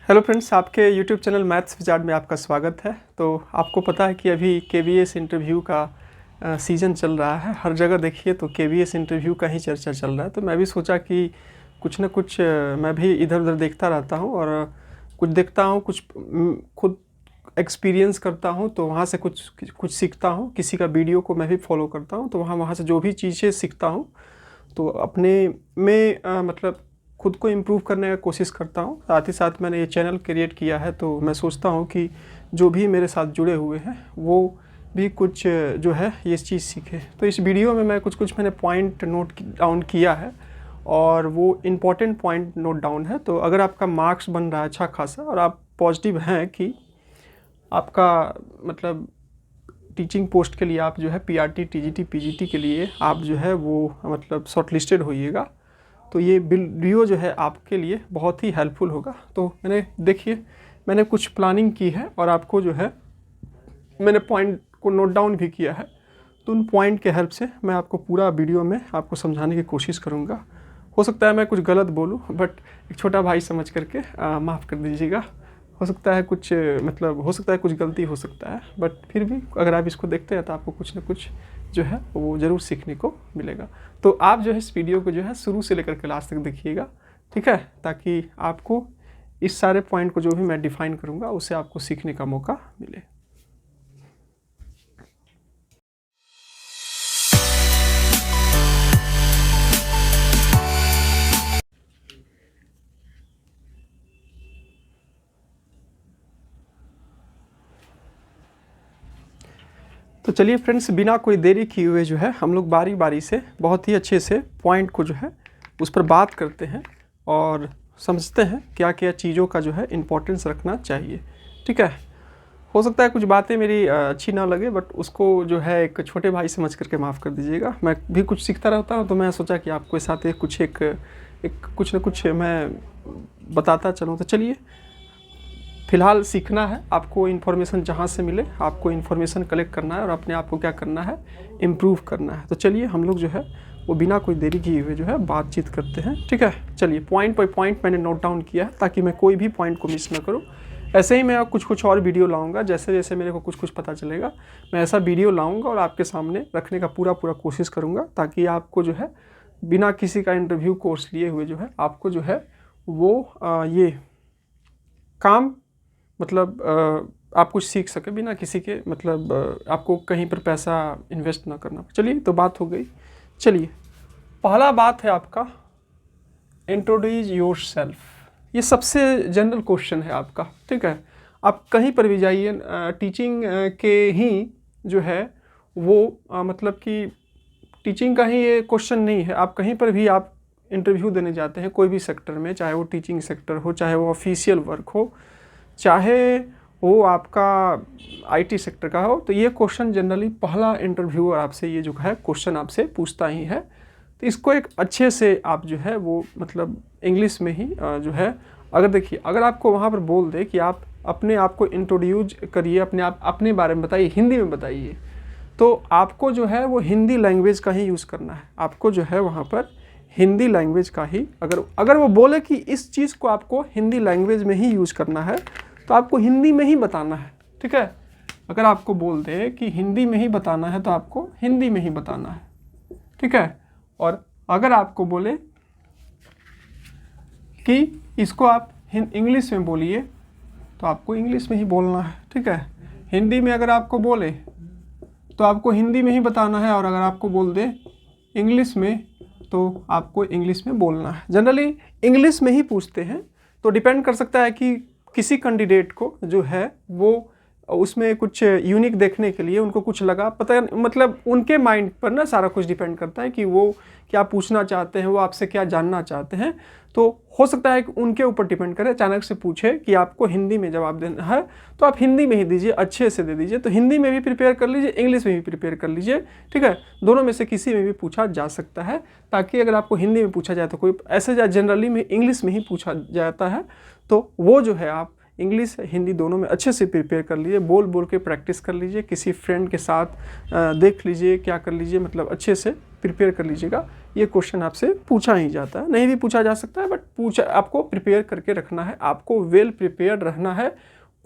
Hello friends, आपके YouTube channel maths wizard में आपका स्वागत है। तो आपको पता है कि अभी केवीएस इंटरव्यू का सीज़न चल रहा है। हर जगह देखिए तो केवीएस इंटरव्यू का ही चर्चा चल रहा है। तो मैं भी सोचा कि कुछ ना कुछ मैं भी इधर उधर देखता रहता हूँ और कुछ देखता हूँ, कुछ खुद एक्सपीरियंस करता हूँ, तो वहाँ से कुछ सीखता हूँ। किसी का वीडियो को मैं भी फॉलो करता हूँ, तो वहाँ से जो भी चीज़ें सीखता हूँ तो अपने में मतलब खुद को इम्प्रूव करने का कोशिश करता हूँ। साथ ही साथ मैंने ये चैनल क्रिएट किया है, तो मैं सोचता हूँ कि जो भी मेरे साथ जुड़े हुए हैं वो भी कुछ जो है ये चीज़ सीखे। तो इस वीडियो में मैं कुछ मैंने पॉइंट नोट डाउन किया है और वो इम्पॉर्टेंट पॉइंट नोट डाउन है। तो अगर आपका मार्क्स बन रहा है अच्छा खासा और आप पॉजिटिव हैं कि आपका मतलब टीचिंग पोस्ट के लिए आप जो है पीआरटी, टीजीटी, पीजीटी के लिए आप जो है वो मतलब शॉर्ट लिस्टेड होइएगा, तो ये वीडियो जो है आपके लिए बहुत ही हेल्पफुल होगा। तो मैंने कुछ प्लानिंग की है और आपको जो है मैंने पॉइंट को नोट डाउन भी किया है। तो उन पॉइंट के हेल्प से मैं आपको पूरा वीडियो में आपको समझाने की कोशिश करूँगा। हो सकता है मैं कुछ गलत बोलूँ, बट एक छोटा भाई समझ करके माफ़ कर दीजिएगा। हो सकता है कुछ गलती हो सकता है, बट फिर भी अगर आप इसको देखते हैं तो आपको कुछ ना कुछ जो है वो ज़रूर सीखने को मिलेगा। तो आप जो है इस वीडियो को जो है शुरू से लेकर के लास्ट तक देखिएगा, ठीक है, ताकि आपको इस सारे पॉइंट को जो भी मैं डिफाइन करूँगा उससे आपको सीखने का मौका मिले। तो चलिए फ्रेंड्स, बिना कोई देरी किए हुए जो है हम लोग बारी बारी से बहुत ही अच्छे से पॉइंट को जो है उस पर बात करते हैं और समझते हैं क्या क्या चीज़ों का जो है इम्पोर्टेंस रखना चाहिए, ठीक है। हो सकता है कुछ बातें मेरी अच्छी ना लगे, बट उसको जो है एक छोटे भाई समझ करके माफ़ कर दीजिएगा। मैं भी कुछ सीखता रहता हूँ, तो मैं सोचा कि आपके साथ कुछ ना कुछ मैं बताता चलूँ। तो चलिए, फ़िलहाल सीखना है आपको, इन्फॉर्मेशन जहाँ से मिले आपको इन्फॉर्मेशन कलेक्ट करना है और अपने आप को क्या करना है, इम्प्रूव करना है। तो चलिए हम लोग जो है वो बिना कोई देरी किए हुए जो है बातचीत करते हैं, ठीक है। चलिए, पॉइंट बाय पॉइंट मैंने नोट डाउन किया है ताकि मैं कोई भी पॉइंट को मिस ना करूँ। ऐसे ही मैं कुछ और वीडियो लाऊंगा, जैसे जैसे मेरे को कुछ पता चलेगा मैं ऐसा वीडियो लाऊंगा और आपके सामने रखने का पूरा कोशिश करूँगा, ताकि आपको जो है बिना किसी का इंटरव्यू कोर्स लिए हुए जो है आपको जो है वो ये काम मतलब आप कुछ सीख सके बिना किसी के मतलब आपको कहीं पर पैसा इन्वेस्ट ना करना। चलिए, तो बात हो गई। चलिए, पहला बात है आपका इंट्रोड्यूस योरसेल्फ। ये सबसे जनरल क्वेश्चन है आपका, ठीक है। आप कहीं पर भी जाइए, टीचिंग के ही जो है वो मतलब कि टीचिंग का ही ये क्वेश्चन नहीं है। आप कहीं पर भी आप इंटरव्यू देने जाते हैं कोई भी सेक्टर में, चाहे वो टीचिंग सेक्टर हो, चाहे वो ऑफिशियल वर्क हो, चाहे वो आपका आईटी सेक्टर का हो, तो ये क्वेश्चन जनरली पहला इंटरव्यूअर आपसे ये जो है क्वेश्चन आपसे पूछता ही है। तो इसको एक अच्छे से आप जो है वो मतलब इंग्लिश में ही जो है, अगर देखिए, अगर आपको वहाँ पर बोल दे कि आप अपने आप को इंट्रोड्यूस करिए, अपने बारे में बताइए, हिंदी में बताइए, तो आपको जो है वो हिंदी लैंग्वेज का ही यूज़ करना है। आपको जो है वहाँ पर हिंदी लैंग्वेज का ही, अगर वो बोले कि इस चीज़ को आपको हिंदी लैंग्वेज में ही यूज़ करना है, तो आपको हिंदी में ही बताना है, ठीक है। अगर आपको बोल दे कि हिंदी में ही बताना है, तो आपको हिंदी में ही बताना है, ठीक है। और अगर आपको बोले कि इसको आप इंग्लिश में बोलिए, तो आपको इंग्लिश में ही बोलना है, ठीक है। हिंदी में अगर आपको बोले तो आपको हिंदी में ही बताना है, और अगर आपको बोल दे इंग्लिश में तो आपको इंग्लिश में बोलना है। जनरली इंग्लिश में ही पूछते हैं, तो डिपेंड कर सकता है कि किसी कैंडिडेट को जो है वो उसमें कुछ यूनिक देखने के लिए उनको कुछ लगा, पता मतलब उनके माइंड पर ना सारा कुछ डिपेंड करता है कि वो क्या पूछना चाहते हैं, वो आपसे क्या जानना चाहते हैं। तो हो सकता है कि उनके ऊपर डिपेंड करे, अचानक से पूछे कि आपको हिंदी में जवाब देना है, तो आप हिंदी में ही दीजिए, अच्छे से दे दीजिए। तो हिंदी में भी प्रिपेयर कर लीजिए, इंग्लिश में भी प्रिपेयर कर लीजिए, ठीक है। दोनों में से किसी में भी पूछा जा सकता है, ताकि अगर आपको हिंदी में पूछा जाए तो कोई ऐसे जनरली में इंग्लिश में ही पूछा जाता है, तो वो जो है आप इंग्लिश हिंदी दोनों में अच्छे से प्रिपेयर कर लीजिए, बोल के प्रैक्टिस कर लीजिए, किसी फ्रेंड के साथ देख लीजिए, क्या कर लीजिए, मतलब अच्छे से प्रिपेयर कर लीजिएगा। ये क्वेश्चन आपसे पूछा ही जाता है, नहीं भी पूछा जा सकता है, बट आपको प्रिपेयर करके रखना है, आपको वेल प्रिपेयर्ड रहना है।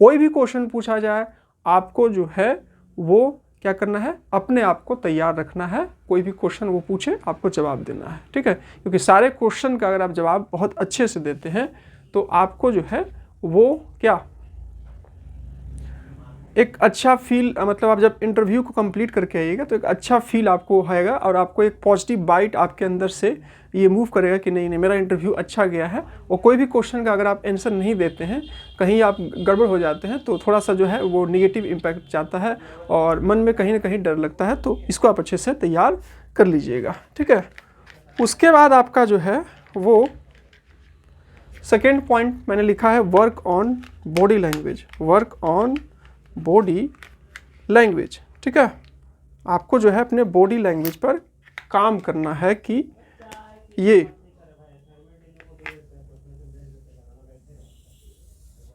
कोई भी क्वेश्चन पूछा जाए आपको जो है वो क्या करना है, अपने आप को तैयार रखना है। कोई भी क्वेश्चन वो पूछे आपको जवाब देना है, ठीक है। क्योंकि सारे क्वेश्चन का अगर आप जवाब बहुत अच्छे से देते हैं तो आपको जो है वो क्या एक अच्छा फील, मतलब आप जब इंटरव्यू को कंप्लीट करके आइएगा तो एक अच्छा फील आपको आएगा और आपको एक पॉजिटिव बाइट आपके अंदर से ये मूव करेगा कि नहीं मेरा इंटरव्यू अच्छा गया है। और कोई भी क्वेश्चन का अगर आप आंसर नहीं देते हैं, कहीं आप गड़बड़ हो जाते हैं तो थोड़ा सा जो है वो निगेटिव इम्पैक्ट जाता है और मन में कहीं ना कहीं डर लगता है। तो इसको आप अच्छे से तैयार कर लीजिएगा, ठीक है। उसके बाद आपका जो है वो सेकेंड पॉइंट मैंने लिखा है work on body language, work on body language, ठीक है। आपको जो है अपने बॉडी लैंग्वेज पर काम करना है कि ये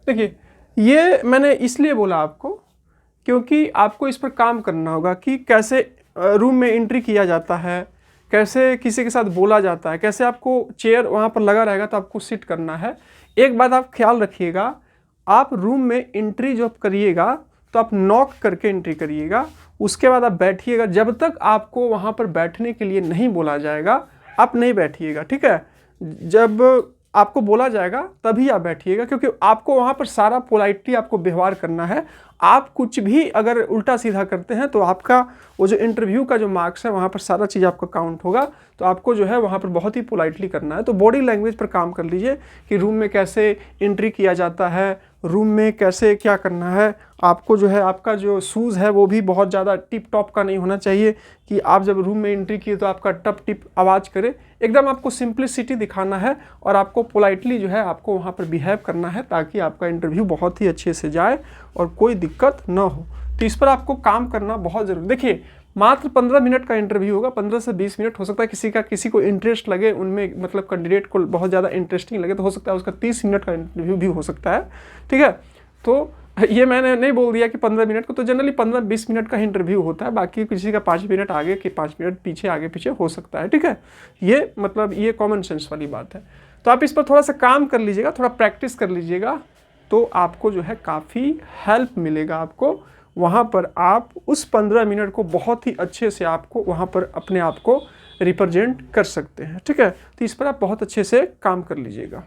देखिए, ये मैंने इसलिए बोला आपको क्योंकि आपको इस पर काम करना होगा कि कैसे रूम में एंट्री किया जाता है, कैसे किसी के साथ बोला जाता है, कैसे आपको चेयर वहाँ पर लगा रहेगा तो आपको सिट करना है। एक बात आप ख्याल रखिएगा, आप रूम में एंट्री जब करिएगा तो आप नॉक करके एंट्री करिएगा, उसके बाद आप बैठिएगा। जब तक आपको वहाँ पर बैठने के लिए नहीं बोला जाएगा आप नहीं बैठिएगा, ठीक है। जब आपको बोला जाएगा तभी आप बैठिएगा, क्योंकि आपको वहाँ पर सारा पोलाइटली आपको व्यवहार करना है। आप कुछ भी अगर उल्टा सीधा करते हैं तो आपका वो जो इंटरव्यू का जो मार्क्स है वहाँ पर सारा चीज़ आपका काउंट होगा। तो आपको जो है वहाँ पर बहुत ही पोलाइटली करना है। तो बॉडी लैंग्वेज पर काम कर लीजिए कि रूम में कैसे एंट्री किया जाता है, रूम में कैसे क्या करना है। आपको जो है आपका जो शूज़ है वो भी बहुत ज़्यादा टिप टॉप का नहीं होना चाहिए कि आप जब रूम में एंट्री किए तो आपका टप टिप आवाज़ करे। एकदम आपको सिंप्लिसिटी दिखाना है और आपको पोलाइटली जो है आपको वहाँ पर बिहेव करना है ताकि आपका इंटरव्यू बहुत ही अच्छे से जाए और कोई दिक्कत ना हो। तो इस पर आपको काम करना बहुत ज़रूरी। देखिए, मात्र 15 मिनट का इंटरव्यू होगा, 15 से 20 मिनट। हो सकता है किसी को इंटरेस्ट लगे उनमें, मतलब कैंडिडेट को बहुत ज़्यादा इंटरेस्टिंग लगे तो हो सकता है उसका 30 मिनट का इंटरव्यू भी हो सकता है, ठीक है। तो ये मैंने नहीं बोल दिया कि 15 मिनट को, तो जनरली 15-20 मिनट का इंटरव्यू होता है। बाकी किसी का 5 मिनट आगे कि 5 मिनट पीछे आगे पीछे हो सकता है, ठीक है। ये मतलब ये कॉमन सेंस वाली बात है। तो आप इस पर थोड़ा सा काम कर लीजिएगा, थोड़ा प्रैक्टिस कर लीजिएगा तो आपको जो है काफ़ी हेल्प मिलेगा। आपको वहाँ पर आप उस 15 मिनट को बहुत ही अच्छे से आपको वहाँ पर अपने आप को रिप्रेजेंट कर सकते हैं, ठीक है। तो इस पर आप बहुत अच्छे से काम कर लीजिएगा।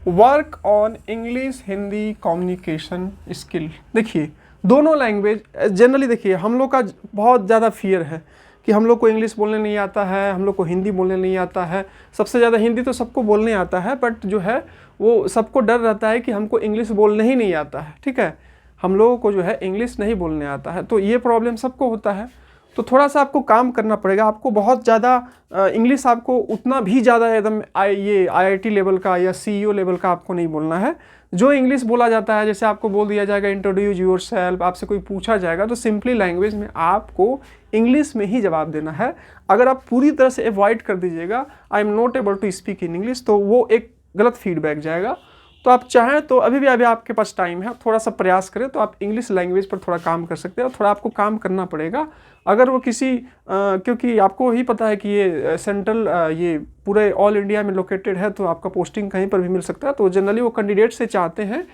Work on English Hindi communication skill. देखिए, दोनों लैंग्वेज जनरली, देखिए हम लोग का बहुत ज़्यादा फियर है कि हम लोग को इंग्लिश बोलने नहीं आता है, हम लोग को हिंदी बोलने नहीं आता है। सबसे ज़्यादा हिंदी तो सबको बोलने आता है, बट जो है वो सबको डर रहता है कि हमको इंग्लिश बोलने ही नहीं आता है, ठीक है। हम लोगों को जो है इंग्लिश नहीं बोलने आता है, तो ये प्रॉब्लम सबको होता है। तो थोड़ा सा आपको काम करना पड़ेगा। आपको बहुत ज़्यादा इंग्लिश आपको उतना भी ज़्यादा एकदम ये IIT लेवल का या CEO लेवल का आपको नहीं बोलना है। जो इंग्लिश बोला जाता है, जैसे आपको बोल दिया जाएगा इंट्रोड्यूस योरसेल्फ, आपसे कोई पूछा जाएगा तो सिंपली लैंग्वेज में आपको इंग्लिश में ही जवाब देना है। अगर आप पूरी तरह से अवॉइड कर दीजिएगा I am not able to speak in English, तो वो एक गलत फीडबैक जाएगा। तो आप चाहें तो अभी आपके पास टाइम है, थोड़ा सा प्रयास करें तो आप इंग्लिश लैंग्वेज पर थोड़ा काम कर सकते हैं। और थोड़ा आपको काम करना पड़ेगा। अगर वो किसी क्योंकि आपको ही पता है कि ये सेंट्रल ये पूरे ऑल इंडिया में लोकेटेड है, तो आपका पोस्टिंग कहीं पर भी मिल सकता है। तो जनरली वो कैंडिडेट से चाहते हैं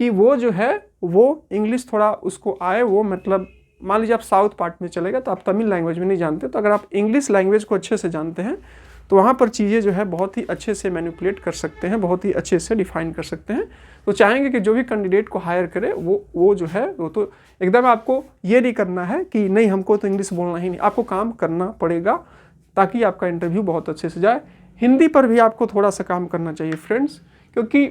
कि वो जो है वो इंग्लिश थोड़ा उसको आए। वो मतलब मान लीजिए आप साउथ पार्ट में चलेगा तो आप तमिल लैंग्वेज में नहीं जानते, तो अगर आप इंग्लिश लैंग्वेज को अच्छे से जानते हैं तो वहाँ पर चीज़ें जो है बहुत ही अच्छे से मैनिपुलेट कर सकते हैं, बहुत ही अच्छे से डिफाइन कर सकते हैं। तो चाहेंगे कि जो भी कैंडिडेट को हायर करे वो जो है वो तो एकदम आपको ये नहीं करना है कि नहीं हमको तो इंग्लिश बोलना ही नहीं, आपको काम करना पड़ेगा ताकि आपका इंटरव्यू बहुत अच्छे से जाए। हिंदी पर भी आपको थोड़ा सा काम करना चाहिए फ्रेंड्स, क्योंकि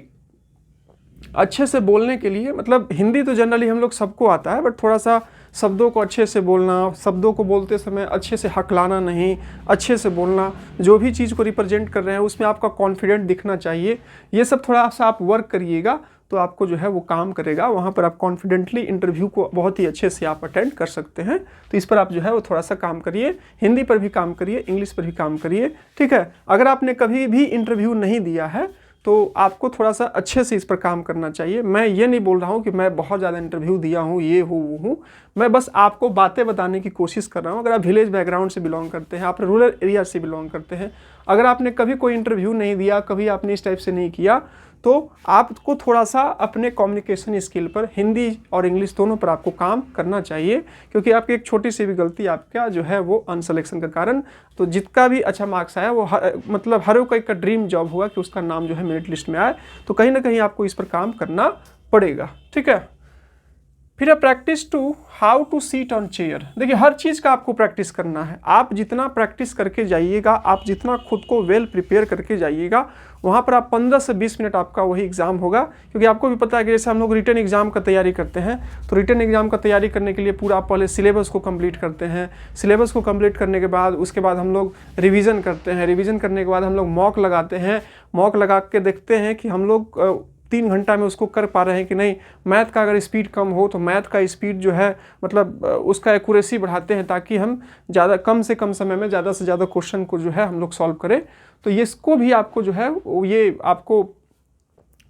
अच्छे से बोलने के लिए, मतलब हिंदी तो जनरली हम लोग सबको आता है, बट थोड़ा सा शब्दों को अच्छे से बोलना, शब्दों को बोलते समय अच्छे से हकलाना नहीं, अच्छे से बोलना, जो भी चीज़ को रिप्रेजेंट कर रहे हैं उसमें आपका कॉन्फिडेंट दिखना चाहिए। ये सब थोड़ा सा आप वर्क करिएगा तो आपको जो है वो काम करेगा। वहाँ पर आप कॉन्फिडेंटली इंटरव्यू को बहुत ही अच्छे से आप अटेंड कर सकते हैं। तो इस पर आप जो है वो थोड़ा सा काम करिए। हिंदी पर भी काम करिए, इंग्लिश पर भी काम करिए, ठीक है। अगर आपने कभी भी इंटरव्यू नहीं दिया है तो आपको थोड़ा सा अच्छे से इस पर काम करना चाहिए। मैं ये नहीं बोल रहा हूँ कि मैं बहुत ज़्यादा इंटरव्यू दिया हूँ, ये हूँ वो हूँ, मैं बस आपको बातें बताने की कोशिश कर रहा हूँ। अगर आप विलेज बैकग्राउंड से बिलोंग करते हैं, आप रूरल एरिया से बिलोंग करते हैं, अगर आपने कभी कोई इंटरव्यू नहीं दिया, कभी आपने इस टाइप से नहीं किया, तो आपको थोड़ा सा अपने कम्युनिकेशन स्किल पर, हिंदी और इंग्लिश दोनों पर आपको काम करना चाहिए, क्योंकि आपकी एक छोटी सी भी गलती आपका जो है वो अनसिलेक्शन का कारण, तो जितना भी अच्छा मार्क्स आया वो मतलब हर कोई का ड्रीम जॉब हुआ कि उसका नाम जो है मेरिट लिस्ट में आए, तो कहीं ना कहीं आपको इस पर काम करना पड़ेगा। ठीक है, फिर practice to how to sit on chair. देखिए हर चीज़ का आपको प्रैक्टिस करना है। आप जितना प्रैक्टिस करके जाइएगा, आप जितना खुद को वेल प्रिपेयर करके जाइएगा, वहाँ पर आप 15 से 20 मिनट आपका वही एग्ज़ाम होगा। क्योंकि आपको भी पता है कि जैसे हम लोग रिटन एग्ज़ाम का तैयारी करते हैं, तो रिटन एग्ज़ाम का तैयारी करने के लिए पूरा आप पहले सिलेबस को कंप्लीट करते हैं। सिलेबस को कंप्लीट करने के बाद उसके बाद हम लोग रिवीजन करते हैं। रिवीजन करने के बाद हम लोग मॉक लगाते हैं। मॉक लगा के देखते हैं कि हम लोग 3 घंटा में उसको कर पा रहे हैं कि नहीं। मैथ का अगर स्पीड कम हो तो मैथ का स्पीड जो है मतलब उसका एक्यूरेसी बढ़ाते हैं, ताकि हम ज़्यादा कम से कम समय में ज़्यादा से ज़्यादा क्वेश्चन को जो है हम लोग सॉल्व करें। तो ये इसको भी आपको जो है ये आपको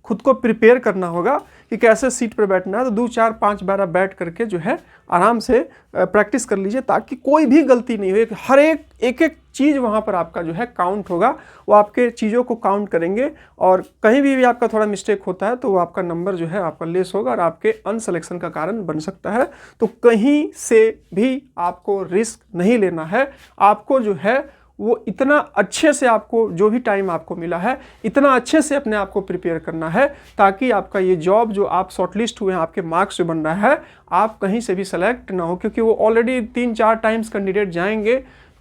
खुद को प्रिपेयर करना होगा कि कैसे सीट पर बैठना है। तो 2 4 5 बार आप बैठ करके जो है आराम से प्रैक्टिस कर लीजिए, ताकि कोई भी गलती नहीं हो। हर एक चीज़ वहाँ पर आपका जो है काउंट होगा, वो आपके चीज़ों को काउंट करेंगे, और कहीं भी आपका थोड़ा मिस्टेक होता है तो वो आपका नंबर जो है आपका लेस होगा और आपके अनसिलेक्शन का कारण बन सकता है। तो कहीं से भी आपको रिस्क नहीं लेना है। आपको जो है वो इतना अच्छे से, आपको जो भी टाइम आपको मिला है इतना अच्छे से अपने आप को प्रिपेयर करना है, ताकि आपका ये जॉब जो आप शॉर्टलिस्ट हुए हैं, आपके मार्क्स जो बन रहा है, आप कहीं से भी सेलेक्ट ना हो। क्योंकि वो ऑलरेडी 3 4 टाइम्स कैंडिडेट जाएंगे,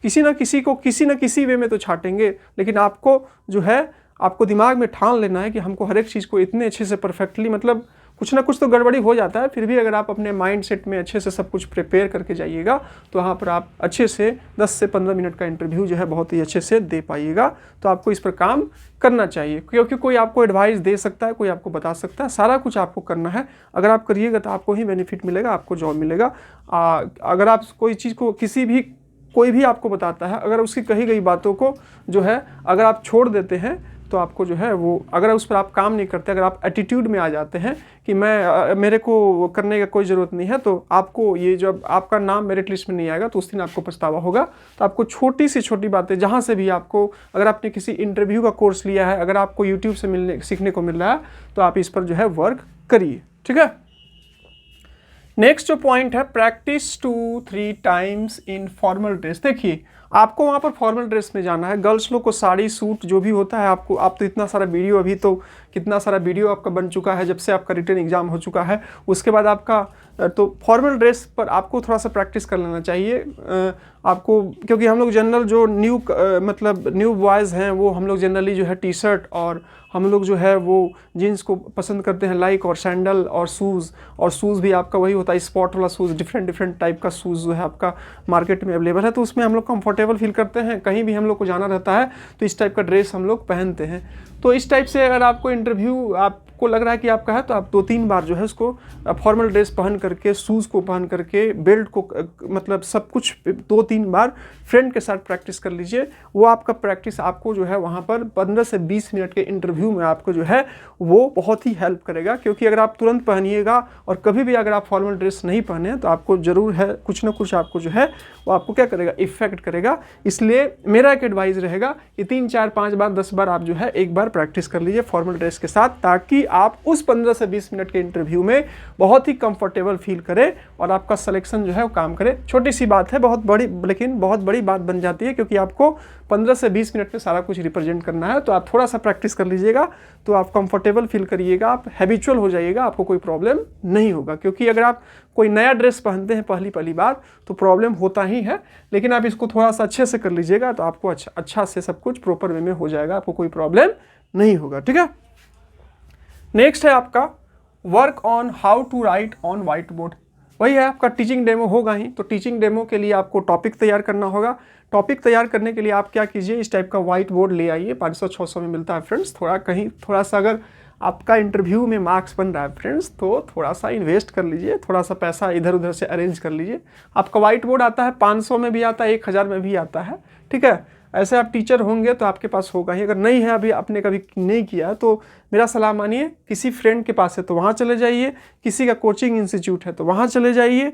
किसी ना किसी को किसी ना किसी वे में तो छाटेंगे, लेकिन आपको जो है आपको दिमाग में ठान लेना है कि हमको हर एक चीज़ को इतने अच्छे से परफेक्टली, मतलब कुछ ना कुछ तो गड़बड़ी हो जाता है, फिर भी अगर आप अपने माइंड सेट में अच्छे से सब कुछ प्रिपेयर करके जाइएगा, तो वहाँ पर आप अच्छे से 10 से 15 मिनट का इंटरव्यू जो है बहुत ही अच्छे से दे पाइएगा। तो आपको इस पर काम करना चाहिए, क्योंकि कोई आपको एडवाइस दे सकता है, कोई आपको बता सकता है, सारा कुछ आपको करना है। अगर आप करिएगा तो आपको ही बेनिफिट मिलेगा, आपको जॉब मिलेगा। अगर आप कोई चीज़ को कोई भी आपको बताता है, अगर उसकी कही गई बातों को जो है अगर आप छोड़ देते हैं, तो आपको जो है वो, अगर उस पर आप काम नहीं करते, अगर आप एटीट्यूड में आ जाते हैं कि मेरे को करने का कोई ज़रूरत नहीं है, तो आपको ये जब आपका नाम मेरिट लिस्ट में नहीं आएगा तो उस दिन आपको पछतावा होगा। तो आपको छोटी सी छोटी बातें, जहाँ से भी आपको, अगर आपने किसी इंटरव्यू का कोर्स लिया है, अगर आपको यूट्यूब से सीखने को मिल रहा है, तो आप इस पर जो है वर्क करिए। ठीक है, नेक्स्ट जो पॉइंट है, practice 2-3 times in formal dress. देखिए आपको वहाँ पर फॉर्मल ड्रेस में जाना है। गर्ल्स लोग को साड़ी सूट जो भी होता है, आप तो इतना सारा वीडियो, अभी तो कितना सारा वीडियो आपका बन चुका है जब से आपका रिटन एग्जाम हो चुका है। उसके बाद आपका तो फॉर्मल ड्रेस पर आपको थोड़ा सा प्रैक्टिस कर लेना चाहिए आपको, क्योंकि हम लोग जनरल जो न्यू बॉयज़ हैं, वो हम लोग जनरली जो है टी शर्ट, और हम लोग जो है वो जीन्स को पसंद करते हैं लाइक, और सैंडल और शूज़ भी आपका वही होता है, स्पॉट वाला शूज़, डिफरेंट टाइप का शूज़ जो है आपका मार्केट में अवेलेबल है। तो उसमें हम लोग कंफर्टेबल फील करते हैं। कहीं भी हम लोग को जाना रहता है तो इस टाइप का ड्रेस हम लोग पहनते हैं। तो इस टाइप से अगर आपको इंटरव्यू आपको लग रहा है कि आपका है, तो आप 2-3 बार जो है उसको फॉर्मल ड्रेस पहन करके, शूज़ को पहन करके, बेल्ट को मतलब सब कुछ 2-3 बार फ्रेंड के साथ प्रैक्टिस कर लीजिए। वो आपका प्रैक्टिस आपको जो है वहाँ पर 15 से 20 मिनट के इंटरव्यू में आपको जो है वो बहुत ही हेल्प करेगा। क्योंकि अगर आप तुरंत पहनिएगा और कभी भी अगर आप फॉर्मल ड्रेस नहीं पहने, तो आपको ज़रूर है कुछ ना कुछ आपको जो है वो आपको क्या करेगा, इफेक्ट करेगा। इसलिए मेरा एक एडवाइस रहेगा कि 3 4 5 बार 10 बार आप जो है एक बार प्रैक्टिस कर लीजिए फॉर्मल ड्रेस के साथ, ताकि आप उस 15 से 20 मिनट के इंटरव्यू में बहुत ही कंफर्टेबल फील करें और आपका सिलेक्शन जो है वो काम करे। छोटी सी बात है, बहुत बड़ी, लेकिन बहुत बड़ी बात बन जाती है, क्योंकि आपको 15 से 20 मिनट में सारा कुछ रिप्रेजेंट करना है। तो आप थोड़ा सा प्रैक्टिस कर लीजिएगा, तो आप कंफर्टेबल फील करिएगा, आप हैबिचुअल हो जाइएगा, आपको कोई प्रॉब्लम नहीं होगा। क्योंकि अगर आप कोई नया ड्रेस पहनते हैं पहली बार, तो प्रॉब्लम होता ही है, लेकिन आप इसको थोड़ा सा अच्छे से कर लीजिएगा, तो आपको अच्छा से सब कुछ प्रॉपर वे में हो जाएगा, आपको कोई प्रॉब्लम नहीं होगा। ठीक है, नेक्स्ट है आपका work on how to write on white board. वही है, आपका टीचिंग डेमो होगा ही, तो टीचिंग डेमो के लिए आपको टॉपिक तैयार करना होगा। टॉपिक तैयार करने के लिए आप क्या कीजिए, इस टाइप का व्हाइट बोर्ड ले आइए, 500-600 में मिलता है फ्रेंड्स। थोड़ा सा अगर आपका इंटरव्यू में मार्क्स बन रहा है फ्रेंड्स, तो थोड़ा सा इन्वेस्ट कर लीजिए, थोड़ा सा पैसा इधर उधर से अरेंज कर लीजिए। आपका व्हाइट बोर्ड आता है 500 में भी आता है, 1000 में भी आता है। ठीक है, ऐसे आप टीचर होंगे तो आपके पास होगा ही, अगर नहीं है अभी आपने कभी नहीं किया तो मेरा सलाह मानिए, किसी फ्रेंड के पास है तो वहाँ चले जाइए, किसी का कोचिंग इंस्टीट्यूट है तो वहाँ चले जाइए,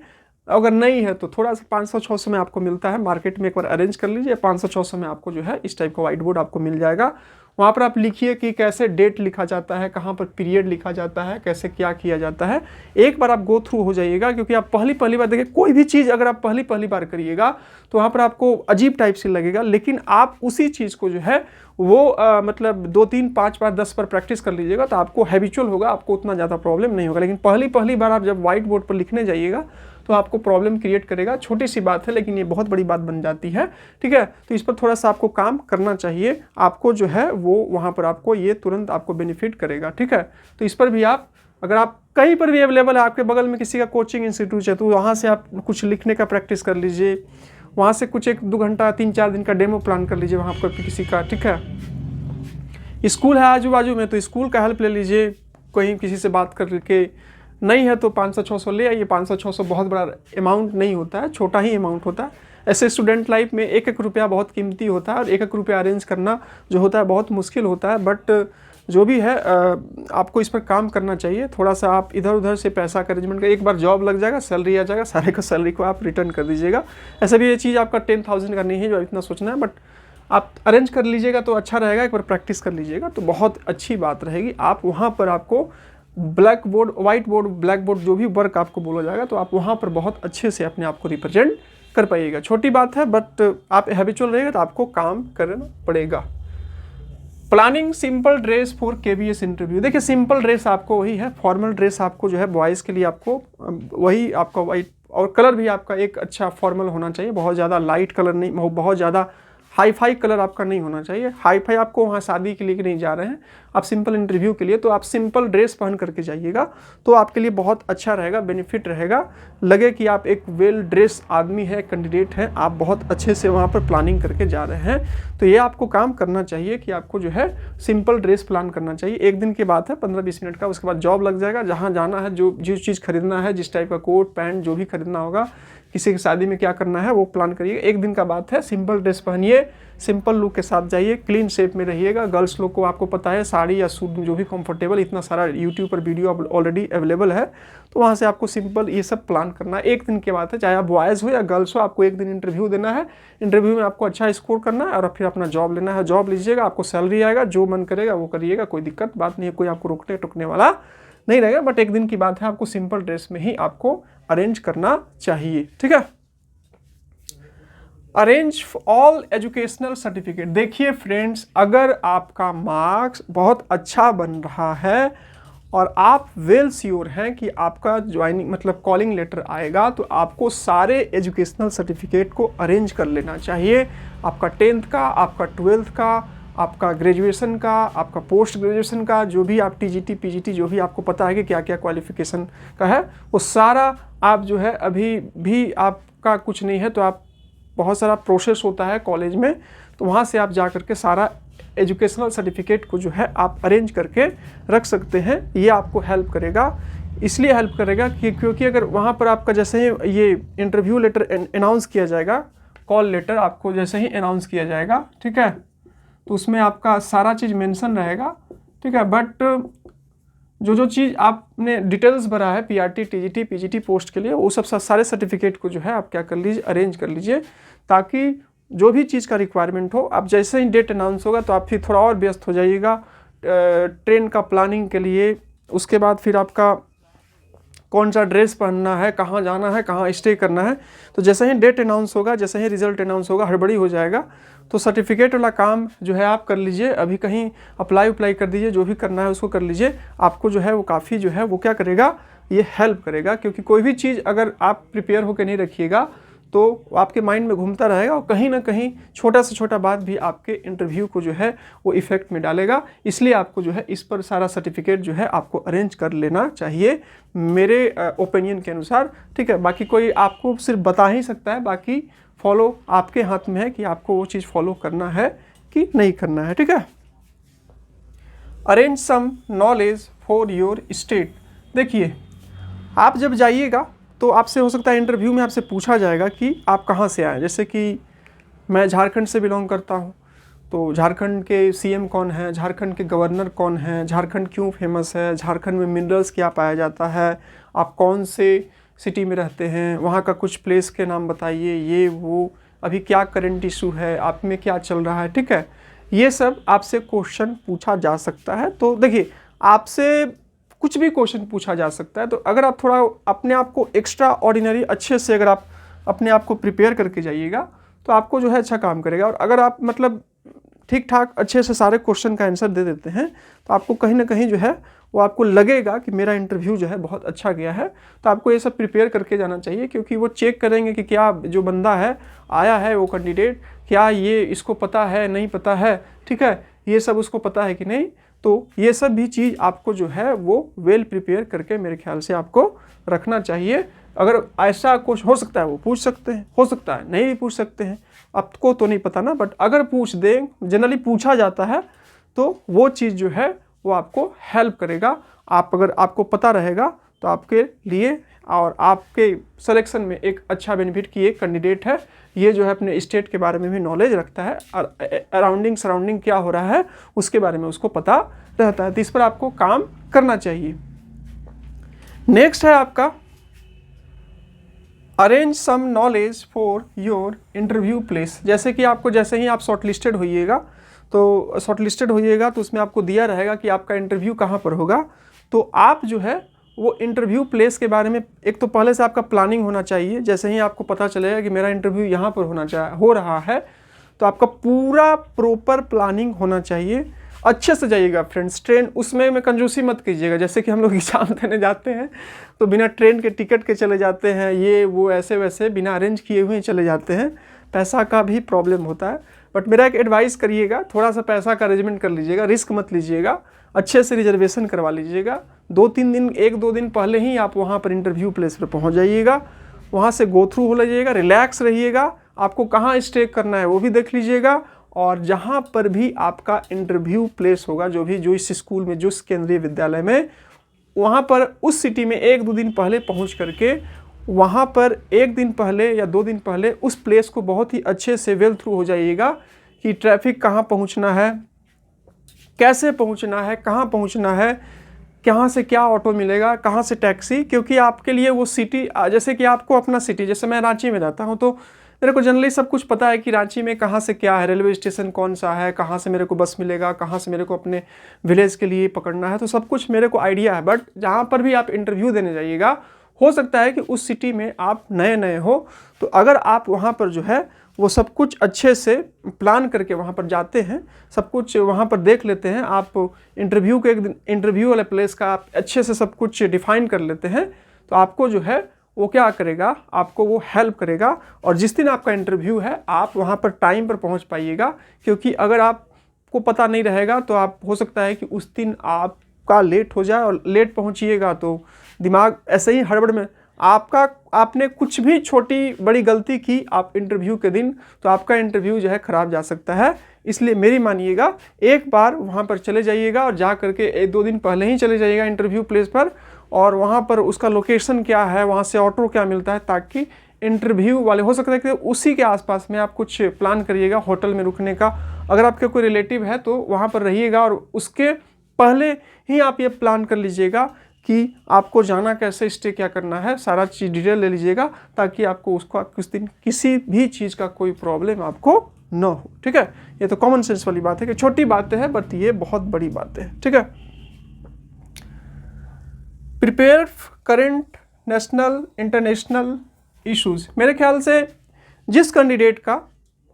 अगर नहीं है तो थोड़ा सा 500-600 में आपको मिलता है मार्केट में, एक बार अरेंज कर लीजिए, 500-600 में आपको जो है इस टाइप का व्हाइट बोर्ड आपको मिल जाएगा। वहाँ पर आप लिखिए कि कैसे डेट लिखा जाता है, कहाँ पर पीरियड लिखा जाता है, कैसे क्या किया जाता है, एक बार आप गो थ्रू हो जाइएगा, क्योंकि आप पहली बार देखिए कोई भी चीज़ अगर आप पहली बार करिएगा तो वहाँ पर आपको अजीब टाइप से लगेगा, लेकिन आप उसी चीज़ को जो है वो मतलब 2-3 5 बार 10 बार प्रैक्टिस कर लीजिएगा तो आपको हैबिचुअल होगा, आपको उतना ज़्यादा प्रॉब्लम नहीं होगा। लेकिन पहली बार आप जब व्हाइट बोर्ड पर लिखने जाइएगा तो आपको प्रॉब्लम क्रिएट करेगा। छोटी सी बात है लेकिन ये बहुत बड़ी बात बन जाती है, ठीक है। तो इस पर थोड़ा सा आपको काम करना चाहिए, आपको जो है वो वहाँ पर आपको ये तुरंत आपको बेनिफिट करेगा, ठीक है। तो इस पर भी आप, अगर आप कहीं पर भी अवेलेबल है, आपके बगल में किसी का कोचिंग इंस्टीट्यूट है तो वहाँ से आप कुछ लिखने का प्रैक्टिस कर लीजिए, वहाँ से कुछ 1-2 घंटा 3-4 दिन का डेमो प्लान कर लीजिए वहाँ पर किसी का, ठीक है। स्कूल है आजू बाजू में तो स्कूल का हेल्प ले लीजिए, कहीं किसी से बात करके, नहीं है तो 500-600 ले आइए। 500-600 बहुत बड़ा अमाउंट नहीं होता है, छोटा ही अमाउंट होता है। ऐसे स्टूडेंट लाइफ में 1-1 रुपया बहुत कीमती होता है और 1-1 रुपया अरेंज करना जो होता है बहुत मुश्किल होता है, बट जो भी है आपको इस पर काम करना चाहिए। थोड़ा सा आप इधर उधर से पैसा का अरेंजमेंट का, एक बार जॉब लग जाएगा, सैलरी आ जाएगा, सारे का सैलरी को आप रिटर्न कर दीजिएगा। ऐसा भी ये चीज़ आपका 10,000 का नहीं है जो इतना सोचना है, बट आप अरेंज कर लीजिएगा तो अच्छा रहेगा, एक बार प्रैक्टिस कर लीजिएगा तो बहुत अच्छी बात रहेगी। आप वहाँ पर आपको black board, white board, black board जो भी वर्क आपको बोला जाएगा तो आप वहाँ पर बहुत अच्छे से अपने आप को रिप्रेजेंट कर पाइएगा। छोटी बात है बट आप हैबिचुअल रहेगा तो आपको काम करना पड़ेगा। Planning simple dress for KBS interview. देखिए सिंपल ड्रेस आपको वही है, फॉर्मल ड्रेस आपको जो है बॉयज़ के लिए आपको वही आपका वाइट, और कलर भी आपका एक अच्छा फॉर्मल होना चाहिए, बहुत ज़्यादा लाइट कलर नहीं, बहुत ज़्यादा हाई फाई कलर आपका नहीं होना चाहिए। हाई फाई आपको वहाँ शादी के लिए नहीं जा रहे हैं, आप सिंपल इंटरव्यू के लिए, तो आप सिंपल ड्रेस पहन करके जाइएगा तो आपके लिए बहुत अच्छा रहेगा, बेनिफिट रहेगा। लगे कि आप एक वेल ड्रेस आदमी है, कैंडिडेट हैं, आप बहुत अच्छे से वहाँ पर प्लानिंग करके जा रहे हैं, तो ये आपको काम करना चाहिए कि आपको जो है सिंपल ड्रेस प्लान करना चाहिए। एक दिन की बात है, 15-20 मिनट का, उसके बाद जॉब लग जाएगा। जहाँ जाना है, जो चीज़ खरीदना है, जिस टाइप का कोट पैंट जो भी खरीदना होगा, किसी की शादी में क्या करना है वो प्लान करिए। एक दिन का बात है, सिंपल ड्रेस पहनिए, सिंपल लुक के साथ जाइए, क्लीन शेप में रहिएगा। गर्ल्स लोग को आपको पता है साड़ी या सूट जो भी कंफर्टेबल, इतना सारा यूट्यूब पर वीडियो ऑलरेडी अवेलेबल है, तो वहाँ से आपको सिंपल ये सब प्लान करना है। एक दिन की बात है, चाहे आप बॉयज़ हो या गर्ल्स हो, आपको एक दिन इंटरव्यू देना है, इंटरव्यू में आपको अच्छा स्कोर करना है और फिर अपना जॉब लेना है। जॉब लीजिएगा, आपको सैलरी आएगा, जो मन करेगा वो करिएगा, कोई दिक्कत बात नहीं है, कोई आपको रोकने टोकने वाला नहीं रहेगा। बट एक दिन की बात है, आपको सिंपल ड्रेस में ही आपको अरेंज करना चाहिए, ठीक है। Arrange all educational certificate. देखिए फ्रेंड्स, अगर आपका मार्क्स बहुत अच्छा बन रहा है और आप वेल श्योर हैं कि आपका ज्वाइनिंग मतलब कॉलिंग लेटर आएगा, तो आपको सारे एजुकेशनल सर्टिफिकेट को अरेंज कर लेना चाहिए। आपका 10th का, आपका 12th का, आपका ग्रेजुएशन का, आपका पोस्ट ग्रेजुएशन का, जो भी आप टीजीटी पीजीटी जो भी आपको पता है कि क्या क्या क्वालिफिकेशन का है, वो सारा आप जो है, अभी भी आपका कुछ नहीं है तो आप, बहुत सारा प्रोसेस होता है कॉलेज में, तो वहाँ से आप जा करके सारा एजुकेशनल सर्टिफिकेट को जो है आप अरेंज करके रख सकते हैं। ये आपको हेल्प करेगा, इसलिए हेल्प करेगा कि क्योंकि अगर वहाँ पर आपका जैसे ही ये इंटरव्यू लेटर अनाउंस किया जाएगा, कॉल लेटर आपको जैसे ही अनाउंस किया जाएगा, ठीक है, तो उसमें आपका सारा चीज़ मेंशन रहेगा, ठीक है। बट जो चीज़ आपने डिटेल्स भरा है पीआरटी, टीजीटी, पीजीटी पोस्ट के लिए, वो सब सारे सर्टिफिकेट को जो है आप क्या कर लीजिए, अरेंज कर लीजिए, ताकि जो भी चीज़ का रिक्वायरमेंट हो, आप जैसे ही डेट अनाउंस होगा तो आप फिर थोड़ा और व्यस्त हो जाइएगा ट्रेन का प्लानिंग के लिए। उसके बाद फिर आपका कौन सा ड्रेस पहनना है, कहाँ जाना है, कहाँ स्टे करना है, तो जैसे ही डेट अनाउंस होगा, जैसे ही रिजल्ट अनाउंस होगा, हड़बड़ी हो जाएगा। तो सर्टिफिकेट वाला काम जो है आप कर लीजिए, अभी कहीं अप्लाई कर दीजिए, जो भी करना है उसको कर लीजिए। आपको जो है वो काफ़ी जो है वो क्या करेगा, ये हेल्प करेगा, क्योंकि कोई भी चीज़ अगर आप प्रिपेयर होकर नहीं रखिएगा तो आपके माइंड में घूमता रहेगा और कहीं ना कहीं छोटा से छोटा बात भी आपके इंटरव्यू को जो है वो इफ़ेक्ट में डालेगा। इसलिए आपको जो है इस पर सारा सर्टिफिकेट जो है आपको अरेंज कर लेना चाहिए, मेरे ओपिनियन के अनुसार, ठीक है। बाकी कोई आपको सिर्फ बता ही सकता है, बाकी फॉलो आपके हाथ में है कि आपको वो चीज़ फॉलो करना है कि नहीं करना है, ठीक है। Arrange some knowledge for your state. देखिए, आप जब जाइएगा तो आपसे हो सकता है इंटरव्यू में आपसे पूछा जाएगा कि आप कहाँ से आए। जैसे कि मैं झारखंड से बिलोंग करता हूँ, तो झारखंड के सीएम कौन है, झारखंड के गवर्नर कौन है, झारखंड क्यों फेमस है, झारखंड में मिनरल्स क्या पाया जाता है, आप कौन से सिटी में रहते हैं, वहाँ का कुछ प्लेस के नाम बताइए, ये वो, अभी क्या करंट इशू है, आप में क्या चल रहा है, ठीक है। ये सब आपसे क्वेश्चन पूछा जा सकता है। तो देखिए, आपसे कुछ भी क्वेश्चन पूछा जा सकता है। तो अगर आप थोड़ा अपने आप को एक्स्ट्रा ऑर्डिनरी अच्छे से अगर आप अपने आप को प्रिपेयर करके जाइएगा तो आपको जो है अच्छा काम करेगा। और अगर आप मतलब ठीक ठाक अच्छे से सारे क्वेश्चन का आंसर दे देते हैं तो आपको कहीं ना कहीं जो है वो आपको लगेगा कि मेरा इंटरव्यू जो है बहुत अच्छा गया है। तो आपको ये सब प्रिपेयर करके जाना चाहिए, क्योंकि वो चेक करेंगे कि क्या जो बंदा है आया है वो कैंडिडेट, क्या ये इसको पता है नहीं पता है, ठीक है, ये सब उसको पता है कि नहीं। तो ये सब भी चीज़ आपको जो है वो वेल प्रिपेयर करके मेरे ख्याल से आपको रखना चाहिए। अगर ऐसा कुछ हो सकता है वो पूछ सकते हैं, हो सकता है नहीं भी पूछ सकते हैं, आपको तो नहीं पता ना, बट अगर पूछ दें, जनरली पूछा जाता है, तो वो चीज़ जो है वो आपको हेल्प करेगा। आप अगर आपको पता रहेगा तो आपके लिए और आपके सिलेक्शन में एक अच्छा बेनिफिट की एक कैंडिडेट है, ये जो है अपने स्टेट के बारे में भी नॉलेज रखता है और अराउंडिंग सराउंडिंग क्या हो रहा है उसके बारे में उसको पता रहता है। तो इस पर आपको काम करना चाहिए। नेक्स्ट है आपका arrange some knowledge for your interview place. जैसे कि आपको जैसे ही आप शॉर्टलिस्टेड होइएगा तो उसमें आपको दिया रहेगा कि आपका इंटरव्यू कहाँ पर होगा। तो आप जो है वो इंटरव्यू प्लेस के बारे में एक तो पहले से आपका प्लानिंग होना चाहिए। जैसे ही आपको पता चलेगा कि मेरा इंटरव्यू यहाँ पर हो रहा है तो आपका पूरा प्रॉपर प्लानिंग होना चाहिए। अच्छे से जाइएगा फ्रेंड्स। ट्रेन उसमें में कंजूसी मत कीजिएगा। जैसे कि हम लोग एग्जाम देने जाते हैं तो बिना ट्रेन के टिकट के चले जाते हैं, ये वो ऐसे वैसे बिना अरेंज किए हुए चले जाते हैं। पैसा का भी प्रॉब्लम होता है। बट मेरा एक एडवाइस करिएगा, थोड़ा सा पैसा का अरेंजमेंट कर लीजिएगा, रिस्क मत लीजिएगा, अच्छे से रिजर्वेशन करवा लीजिएगा। 2-3 दिन 1-2 दिन पहले ही आप वहाँ पर इंटरव्यू प्लेस पर पहुँच जाइएगा, वहाँ से गो थ्रू हो लीजिएगा, रिलैक्स रहिएगा। आपको कहाँ स्टे करना है वो भी देख लीजिएगा। और जहाँ पर भी आपका इंटरव्यू प्लेस होगा, जो इस स्कूल में, जो इस केंद्रीय विद्यालय में, वहाँ पर उस सिटी में 1-2 दिन पहले पहुँच करके वहाँ पर 1 दिन पहले या 2 दिन पहले उस प्लेस को बहुत ही अच्छे से वेल थ्रू हो जाइएगा कि ट्रैफिक कहाँ पहुँचना है, कैसे पहुँचना है, कहाँ पहुँचना है, कहाँ से क्या ऑटो मिलेगा, कहाँ से टैक्सी। क्योंकि आपके लिए वो सिटी, जैसे कि आपको अपना सिटी, जैसे मैं रांची में रहता हूँ तो मेरे को जनरली सब कुछ पता है कि रांची में कहाँ से क्या है, रेलवे स्टेशन कौन सा है, कहाँ से मेरे को बस मिलेगा, कहाँ से मेरे को अपने विलेज के लिए पकड़ना है, तो सब कुछ मेरे को आइडिया है। बट जहाँ पर भी आप इंटरव्यू देने जाइएगा, हो सकता है कि उस सिटी में आप नए हो, तो अगर आप वहाँ पर जो है वो सब कुछ अच्छे से प्लान करके वहाँ पर जाते हैं, सब कुछ वहाँ पर देख लेते हैं, आप इंटरव्यू के एक दिन इंटरव्यू वाले प्लेस का आप अच्छे से सब कुछ डिफाइन कर लेते हैं, तो आपको जो है वो क्या करेगा, आपको वो हेल्प करेगा। और जिस दिन आपका इंटरव्यू है आप वहाँ पर टाइम पर पहुँच पाइएगा। क्योंकि अगर आपको पता नहीं रहेगा तो आप, हो सकता है कि उस दिन आपका लेट हो जाए, और लेट पहुँचिएगा तो दिमाग ऐसे ही हड़बड़ में आपने कुछ भी छोटी बड़ी गलती की आप इंटरव्यू के दिन, तो आपका इंटरव्यू जो है ख़राब जा सकता है। इसलिए मेरी मानिएगा, एक बार वहाँ पर चले जाइएगा और जा करके 1-2 दिन पहले ही चले जाइएगा इंटरव्यू प्लेस पर, और वहाँ पर उसका लोकेशन क्या है, वहाँ से ऑटो क्या मिलता है, ताकि इंटरव्यू वाले, हो सकता है कि उसी के आसपास में आप कुछ प्लान करिएगा होटल में रुकने का। अगर आपके कोई रिलेटिव है तो वहाँ पर रहिएगा, और उसके पहले ही आप ये प्लान कर लीजिएगा कि आपको जाना कैसे, स्टे क्या करना है, सारा चीज़ डिटेल ले लीजिएगा, ताकि आपको उसको कुछ दिन किसी भी चीज़ का कोई प्रॉब्लम आपको न हो। ठीक है, ये तो कॉमन सेंस वाली बात है कि छोटी बातें हैं, बट ये बहुत बड़ी बातें हैं। ठीक है, prepare current national international issues. मेरे ख्याल से जिस कैंडिडेट का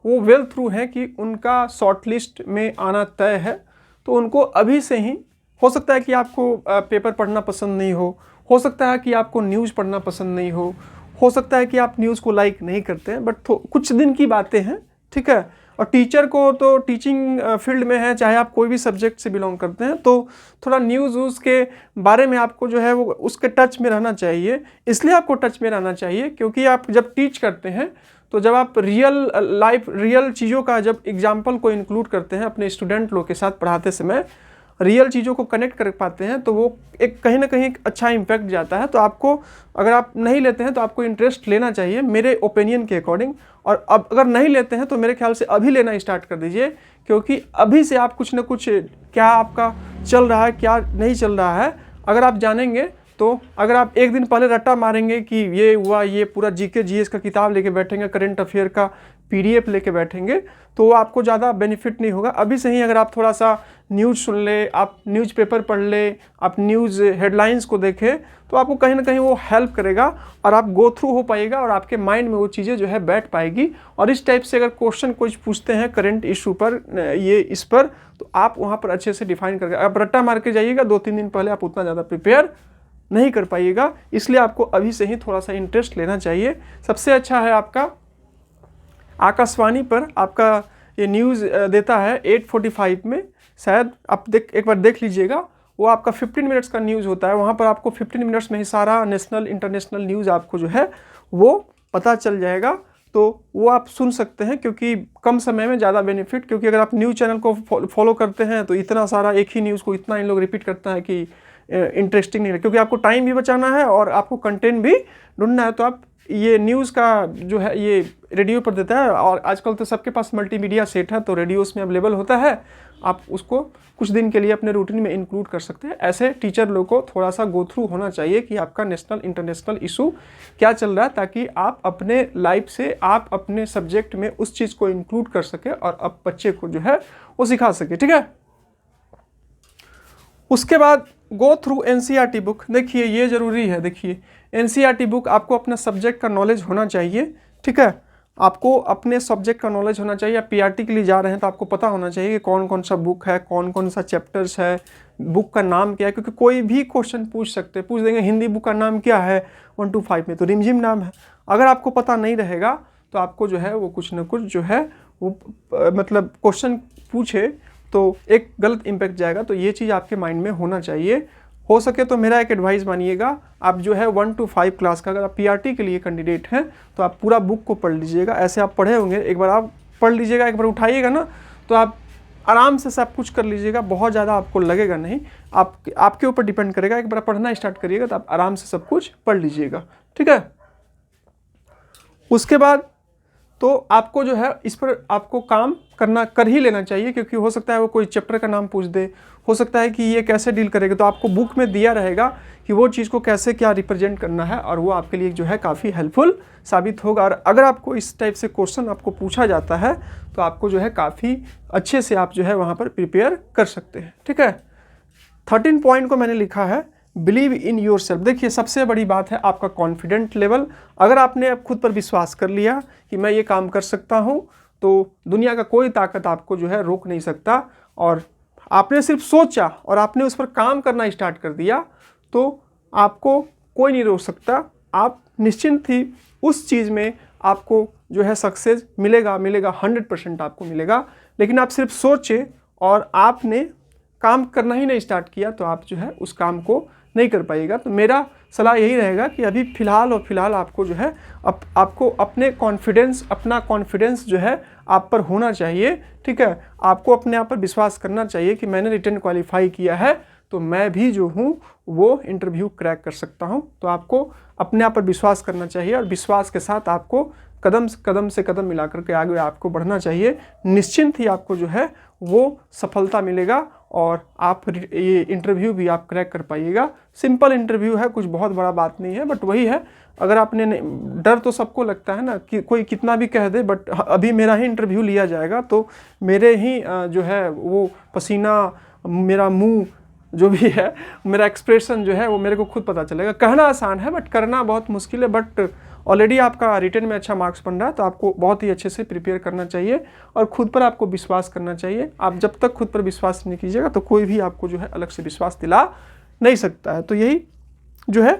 वो वेल थ्रू है कि उनका शॉर्टलिस्ट में आना तय है, तो उनको अभी से ही, हो सकता है कि आपको पेपर पढ़ना पसंद नहीं हो सकता है कि आपको न्यूज़ पढ़ना पसंद नहीं हो सकता है कि आप न्यूज़ को लाइक नहीं करते हैं, बट कुछ दिन की बातें हैं। ठीक है, और टीचर को तो टीचिंग फील्ड में है, चाहे आप कोई भी सब्जेक्ट से बिलोंग करते हैं, तो थोड़ा न्यूज़ के बारे में आपको जो है वो उसके टच में रहना चाहिए। इसलिए आपको टच में रहना चाहिए क्योंकि आप जब टीच करते हैं, तो जब आप रियल चीज़ों का जब एग्जाम्पल को इंक्लूड करते हैं अपने स्टूडेंट लोग के साथ पढ़ाते समय, रियल चीज़ों को कनेक्ट कर पाते हैं तो वो एक कहीं ना कहीं एक अच्छा इम्पैक्ट जाता है। तो आपको अगर आप नहीं लेते हैं तो आपको इंटरेस्ट लेना चाहिए मेरे ओपिनियन के अकॉर्डिंग। और अब अगर नहीं लेते हैं तो मेरे ख्याल से अभी लेना स्टार्ट कर दीजिए, क्योंकि अभी से आप कुछ ना कुछ क्या आपका चल रहा है क्या नहीं चल रहा है अगर आप जानेंगे तो अगर आप एक दिन पहले रट्टा मारेंगे कि ये हुआ, ये पूरा जीके जीएस का किताब लेके बैठेंगे, करंट अफेयर का पीडीएफ लेके बैठेंगे तो वो आपको ज़्यादा बेनिफिट नहीं होगा। अभी से ही अगर आप थोड़ा सा न्यूज़ सुन ले, आप न्यूज़पेपर पढ़ ले, आप न्यूज़ हेडलाइंस को देखें तो आपको कहीं ना कहीं वो हेल्प करेगा और आप गो थ्रू हो पाएगा और आपके माइंड में वो चीज़ें जो है बैठ पाएगी। और इस टाइप से अगर क्वेश्चन कुछ पूछते हैं करंट इशू पर, ये इस पर, तो आप वहाँ पर अच्छे से डिफाइन करके आप रट्टा मार के जाइएगा 2-3 दिन पहले आप उतना ज़्यादा प्रिपेयर नहीं कर पाइएगा। इसलिए आपको अभी से ही थोड़ा सा इंटरेस्ट लेना चाहिए। सबसे अच्छा है आपका आकाशवाणी पर आपका ये न्यूज़ देता है 8:45 में, शायद आप एक बार देख लीजिएगा। वो आपका 15 मिनट्स का न्यूज़ होता है, वहाँ पर आपको 15 मिनट्स में ही सारा नेशनल इंटरनेशनल न्यूज़ आपको जो है वो पता चल जाएगा। तो वो आप सुन सकते हैं क्योंकि कम समय में ज़्यादा बेनिफिट, क्योंकि अगर आप न्यूज़ चैनल को फॉलो करते हैं तो इतना सारा एक ही न्यूज़ को इतना इन लोग रिपीट करता है कि इंटरेस्टिंग नहीं है, क्योंकि आपको टाइम भी बचाना है और आपको कंटेंट भी ढूंढना है। तो आप ये न्यूज़ का जो है ये रेडियो पर देता है और आजकल तो सबके पास मल्टीमीडिया सेट है तो रेडियोस में अवेलेबल होता है, आप उसको कुछ दिन के लिए अपने रूटीन में इंक्लूड कर सकते हैं। ऐसे टीचर लोग को थोड़ा सा गो थ्रू होना चाहिए कि आपका नेशनल इंटरनेशनल इशू क्या चल रहा है, ताकि आप अपने लाइफ से आप अपने सब्जेक्ट में उस चीज़ को इंक्लूड कर सके और अब बच्चे को जो है वो सिखा सके। ठीक है, उसके बाद गो थ्रू एनसीईआरटी बुक। देखिए ये ज़रूरी है, देखिए एनसीईआरटी बुक आपको अपना सब्जेक्ट का नॉलेज होना चाहिए। ठीक है, आपको अपने सब्जेक्ट का नॉलेज होना चाहिए। आप पीआरटी के लिए जा रहे हैं तो आपको पता होना चाहिए कि कौन कौन सा बुक है, कौन कौन सा चैप्टर्स है, बुक का नाम क्या है, क्योंकि कोई भी क्वेश्चन पूछ देंगे हिंदी बुक का नाम क्या है 1 to 5 में, तो रिमझिम नाम है। अगर आपको पता नहीं रहेगा तो आपको जो है वो कुछ ना कुछ जो है वो मतलब क्वेश्चन पूछे तो एक गलत इम्पैक्ट जाएगा। तो ये चीज़ आपके माइंड में होना चाहिए। हो सके तो मेरा एक एडवाइस मानिएगा, आप जो है 1 to 5 क्लास का अगर आप पीआरटी के लिए कैंडिडेट हैं तो आप पूरा बुक को पढ़ लीजिएगा। ऐसे आप पढ़े होंगे, एक बार आप पढ़ लीजिएगा, एक बार उठाइएगा ना तो आप आराम से सब कुछ कर लीजिएगा, बहुत ज़्यादा आपको लगेगा नहीं। आपके ऊपर डिपेंड करेगा। एक बार पढ़ना स्टार्ट करिएगा तो आप आराम से सब कुछ पढ़ लीजिएगा। ठीक है, उसके बाद तो आपको जो है इस पर आपको काम कर ही लेना चाहिए, क्योंकि हो सकता है वो कोई चैप्टर का नाम पूछ दे, हो सकता है कि ये कैसे डील करेगा, तो आपको बुक में दिया रहेगा कि वो चीज़ को कैसे क्या रिप्रेजेंट करना है और वो आपके लिए जो है काफ़ी हेल्पफुल साबित होगा। और अगर आपको इस टाइप से क्वेश्चन आपको पूछा जाता है तो आपको जो है काफ़ी अच्छे से आप जो है वहाँ पर प्रिपेयर कर सकते हैं। ठीक है, 13 पॉइंट को मैंने लिखा है बिलीव इन योर सेल्फ। देखिए सबसे बड़ी बात है आपका कॉन्फिडेंट लेवल। अगर आपने अब खुद पर विश्वास कर लिया कि मैं ये काम कर सकता हूँ तो दुनिया का कोई ताकत आपको जो है रोक नहीं सकता। और आपने सिर्फ सोचा और आपने उस पर काम करना स्टार्ट कर दिया तो आपको कोई नहीं रोक सकता। आप निश्चिंत ही उस चीज़ में आपको जो है सक्सेस मिलेगा 100% आपको मिलेगा। लेकिन आप सिर्फ सोचे और आपने काम करना ही नहीं स्टार्ट किया तो आप जो है उस काम को नहीं कर पाइएगा। तो मेरा सलाह यही रहेगा कि अभी फ़िलहाल आपको जो है आपको अपना कॉन्फिडेंस जो है आप पर होना चाहिए। ठीक है, आपको अपने आप पर विश्वास करना चाहिए कि मैंने रिटन क्वालिफाई किया है तो मैं भी जो हूँ वो इंटरव्यू क्रैक कर सकता हूँ। तो आपको अपने आप पर विश्वास करना चाहिए और विश्वास के साथ आपको कदम से कदम मिला करके आगे आपको बढ़ना चाहिए। निश्चिंत ही आपको जो है वो सफलता मिलेगा और आप ये इंटरव्यू भी आप क्रैक कर पाइएगा। सिंपल इंटरव्यू है, कुछ बहुत बड़ा बात नहीं है, बट वही है अगर आपने डर तो सबको लगता है ना कि कोई कितना भी कह दे, बट अभी मेरा ही इंटरव्यू लिया जाएगा तो मेरे ही जो है वो पसीना, मेरा मुंह जो भी है, मेरा एक्सप्रेशन जो है वो मेरे को खुद पता चलेगा। कहना आसान है बट करना बहुत मुश्किल है। बट ऑलरेडी आपका रिटन में अच्छा मार्क्स बन रहा है तो आपको बहुत ही अच्छे से प्रिपेयर करना चाहिए और खुद पर आपको विश्वास करना चाहिए। आप जब तक खुद पर विश्वास नहीं कीजिएगा तो कोई भी आपको जो है अलग से विश्वास दिला नहीं सकता है। तो यही जो है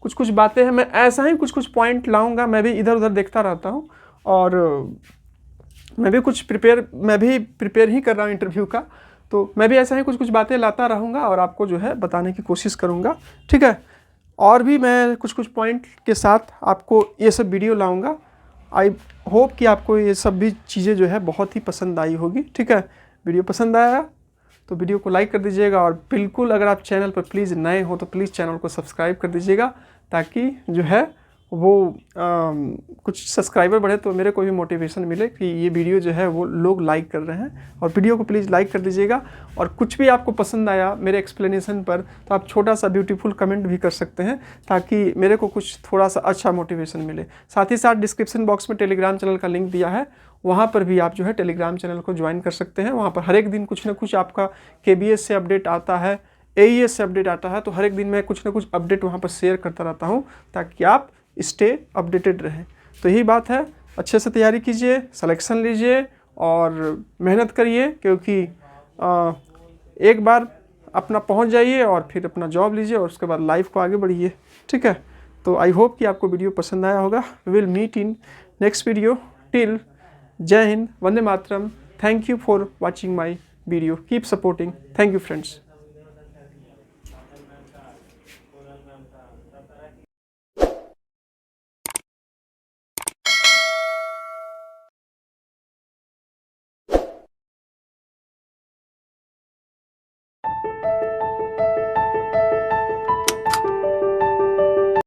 कुछ बातें हैं। मैं ऐसा ही कुछ पॉइंट लाऊंगा। मैं भी इधर उधर देखता रहता हूँ और मैं भी प्रिपेयर ही कर रहा हूँ इंटरव्यू का, तो मैं भी ऐसा ही कुछ बातें लाता रहूँगा और आपको जो है बताने की कोशिश करूँगा। ठीक है, और भी मैं कुछ पॉइंट के साथ आपको ये सब वीडियो लाऊंगा। आई होप कि आपको ये सब भी चीज़ें जो है बहुत ही पसंद आई होगी। ठीक है, वीडियो पसंद आया तो वीडियो को लाइक कर दीजिएगा और बिल्कुल अगर आप चैनल पर प्लीज़ नए हो तो प्लीज़ चैनल को सब्सक्राइब कर दीजिएगा, ताकि जो है वो कुछ सब्सक्राइबर बढ़े तो मेरे को भी मोटिवेशन मिले कि ये वीडियो जो है वो लोग लाइक कर रहे हैं। और वीडियो को प्लीज़ लाइक कर दीजिएगा। और कुछ भी आपको पसंद आया मेरे एक्सप्लेनेशन पर तो आप छोटा सा ब्यूटीफुल कमेंट भी कर सकते हैं, ताकि मेरे को कुछ थोड़ा सा अच्छा मोटिवेशन मिले। साथ ही साथ डिस्क्रिप्शन बॉक्स में टेलीग्राम चैनल का लिंक दिया है, वहाँ पर भी आप जो है टेलीग्राम चैनल को ज्वाइन कर सकते हैं। वहाँ पर हर एक दिन कुछ ना कुछ आपका KBS से अपडेट आता है, AES से अपडेट आता है, तो हर एक दिन मैं कुछ ना कुछ अपडेट वहाँ पर शेयर करता रहता हूँ, ताकि आप स्टे अपडेटेड रहें। तो यही बात है, अच्छे से तैयारी कीजिए, सिलेक्शन लीजिए और मेहनत करिए, क्योंकि एक बार अपना पहुंच जाइए और फिर अपना जॉब लीजिए और उसके बाद लाइफ को आगे बढ़िए। ठीक है, तो आई होप कि आपको वीडियो पसंद आया होगा। We will meet in next video. Till जय हिंद, वंदे मातरम। Thank you for watching my video, keep supporting. Thank you friends.